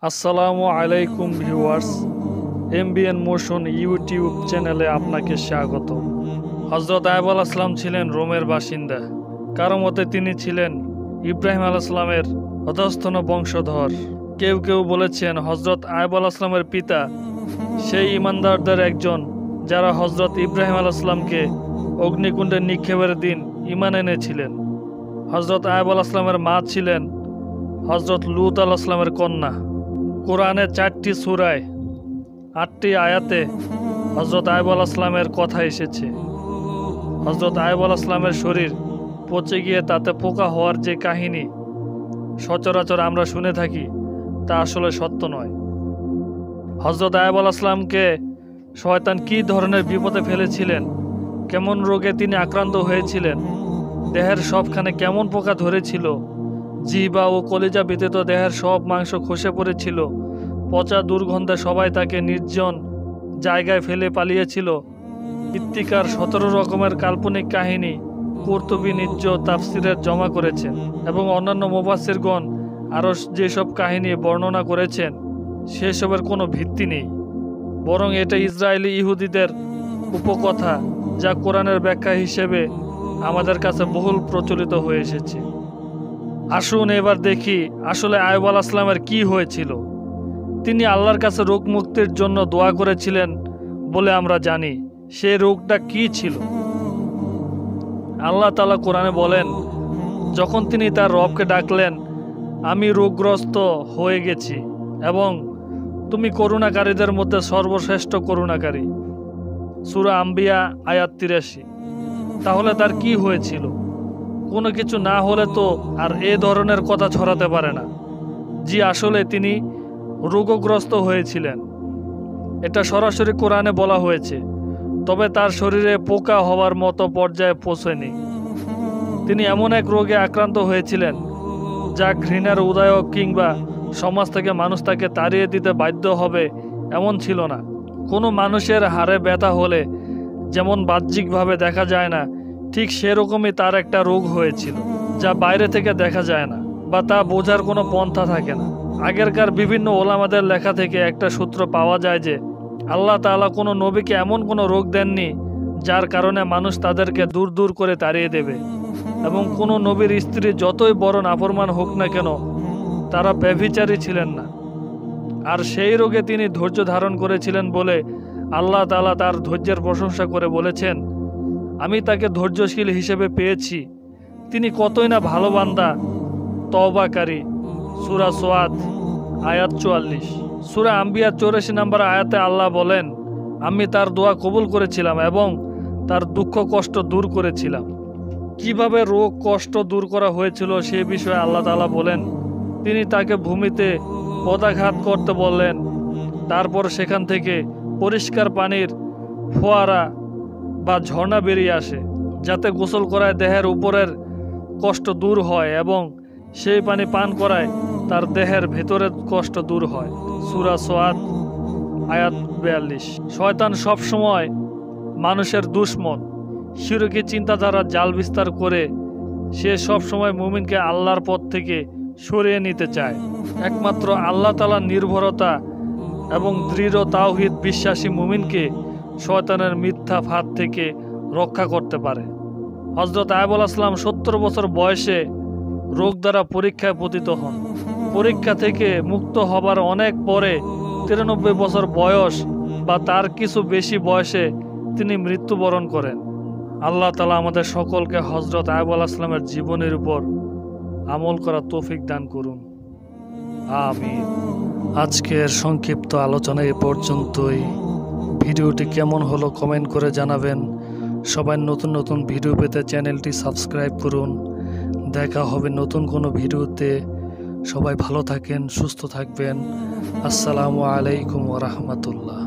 আসসালামু আলাইকুম viewers, MBN motion YouTube চ্যানেলে আপনাকে স্বাগত। হযরত আইয়ুব আলাইহিস সালাম ছিলেন রোমের বাসিন্দা। কারো মতে তিনি ছিলেন ইব্রাহিম আলাইহিস সালামের অধস্তন বংশধর। কেউ কেউ বলেছেন হযরত আইয়ুব আলাইহিস সালামের পিতা সেই ইমানদারদের একজন যারা হযরত ইব্রাহিম আলাইহিস সালামকে অগ্নিকুণ্ডে নিক্ষেপের দিন ঈমান এনেছিলেন। হযরত আইয়ুব আলাইহিস সালামের মা ছিলেন হযরত লূত আলাইহিস সালামের কন্যা। কোরআনের 4টি সূরায় 8টি আয়াতে হযরত আইয়ুব আলাইহিস সালামের কথা এসেছে। হযরত আইয়ুব আলাইহিস সালামের শরীর পচে গিয়ে তাতে পোকা হওয়ার যে কাহিনী সচরাচর আমরা শুনে থাকি তা আসলে সত্য নয়। হযরত আইয়ুব আলাইহিস সালামকে শয়তান কী ধরনের বিপদে ফেলেছিলেন, কেমন রোগে তিনি আক্রান্ত হয়েছিলেন, দেহের সবখানে কেমন পোকা ধরেছিল, জিহ্বা ও কলিজা ব্যতীত দেহের সব মাংস খসে পড়েছিল, পচা দুর্গন্ধে সবাই তাকে নির্জন জায়গায় ফেলে পালিয়েছিল ইত্তিকার 17 রকমের কাল্পনিক কাহিনী কুরতুবী নিজ তাফসিরের জমা করেছেন এবং অন্যান্য মুফাসসিরগণ আরও যেসব কাহিনী বর্ণনা করেছেন সেসবের কোনো ভিত্তি নেই, বরং এটা ইসরায়েলি ইহুদিদের উপকথা যা কোরআনের ব্যাখ্যা হিসেবে আমাদের কাছে বহুল প্রচলিত হয়ে এসেছে। আসুন এবার দেখি আসলে আইয়ুব আলাইহিস সালামের কী হয়েছিল। তিনি আল্লাহর কাছে রোগ মুক্তির জন্য দোয়া করেছিলেন বলে আমরা জানি। সেই রোগটা কী ছিল? আল্লাহ তাআলা কোরআনে বলেন, যখন তিনি তার রবকে ডাকলেন, আমি রোগগ্রস্ত হয়ে গেছি এবং তুমি করুণাকারীদের মধ্যে সর্বশ্রেষ্ঠ করুণাকারী। সূরা আম্বিয়া আয়াত 83। তাহলে তার কি হয়েছিল? কোনো কিছু না হলে তো আর এ ধরনের কথা ছড়াতে পারে না। জি, আসলে তিনি রোগগ্রস্ত হয়েছিলেন, এটা সরাসরি কোরআনে বলা হয়েছে, তবে তার শরীরে পোকা হওয়ার মতো পর্যায়ে পৌঁছেনি। তিনি এমন এক রোগে আক্রান্ত হয়েছিলেন যা ঘৃণার উদায়ক কিংবা সমাজ থেকে মানুষ তাকে তাড়িয়ে দিতে বাধ্য হবে এমন ছিল না। কোনো মানুষের হাড়ে ব্যথা হলে যেমন বাহ্যিকভাবে দেখা যায় না, ঠিক সেরকমই তার একটা রোগ হয়েছিল যা বাইরে থেকে দেখা যায় না বা তা বোঝার কোনো পন্থা থাকে না। আগেরকার বিভিন্ন ওলামাদের লেখা থেকে একটা সূত্র পাওয়া যায় যে আল্লাহ তাআলা কোনো নবীকে এমন কোনো রোগ দেননি যার কারণে মানুষ তাদেরকে দূর দূর করে তাড়িয়ে দেবে, এবং কোনো নবীর স্ত্রী যতই বড় নাফরমান হোক না কেন তারা ব্যভিচারী ছিলেন না। আর সেই রোগে তিনি ধৈর্য ধারণ করেছিলেন বলে আল্লাহ তাআলা তার ধৈর্যের প্রশংসা করে বলেছেন, আমি তাকে ধৈর্যশীল হিসেবে পেয়েছি, তিনি কতই না ভালো বান্দা তওবাকারী। সূরা সোয়াদ আয়াত 44। সূরা আম্বিয়া 84 নম্বর আয়াতে আল্লাহ বলেন, আমি তার দোয়া কবুল করেছিলাম এবং তার দুঃখ কষ্ট দূর করেছিলাম। কিভাবে রোগ কষ্ট দূর করা হয়েছিল সে বিষয়ে আল্লাহ তাআলা বলেন, তিনি তাকে ভূমিতে পদাঘাত করতে বললেন, তারপর সেখান থেকে পরিষ্কার পানির ফোয়ারা বা ঝর্ণা বেরিয়ে আসে, যাতে গোসল করায় দেহের উপরের কষ্ট দূর হয় এবং সেই পানি পান করায় তার দেহের ভেতরের কষ্ট দূর হয়। সূরা সোয়াদ আয়াত 42। শয়তান সবসময় মানুষের দুশমন, শিরকি চিন্তাধারা জাল বিস্তার করে সে সবসময় মুমিনকে আল্লাহর পথ থেকে সরিয়ে নিতে চায়। একমাত্র আল্লাহ তাআলার নির্ভরতা এবং দৃঢ় তাওহীদ বিশ্বাসী মুমিনকে শয়তানের মিথ্যা ফাঁদ থেকে রক্ষা করতে পারে। হযরত আইয়ুব আলাইহিস সালাম 70 বছর বয়সে রোগ দ্বারা পরীক্ষায় পতিত হন। পরীক্ষা থেকে মুক্ত হবার অনেক পরে 93 বছর বয়স বা তার কিছু বেশি বয়সে তিনি মৃত্যুবরণ করেন। আল্লাহ তাআলা আমাদের সকলকে হযরত আইয়ুব আলাইহিস সালামের জীবনের উপর আমল করার তৌফিক দান করুন, আমিন। আজকের সংক্ষিপ্ত আলোচনা এ পর্যন্তই। ভিডিওটি কেমন হলো কমেন্ট করে জানাবেন। সবাই নতুন নতুন ভিডিও পেতে চ্যানেলটি সাবস্ক্রাইব করুন। দেখা হবে নতুন কোনো ভিডিওতে। সবাই ভালো থাকেন, সুস্থ থাকবেন। আসসালামু আলাইকুম ওয়া রাহমাতুল্লাহ।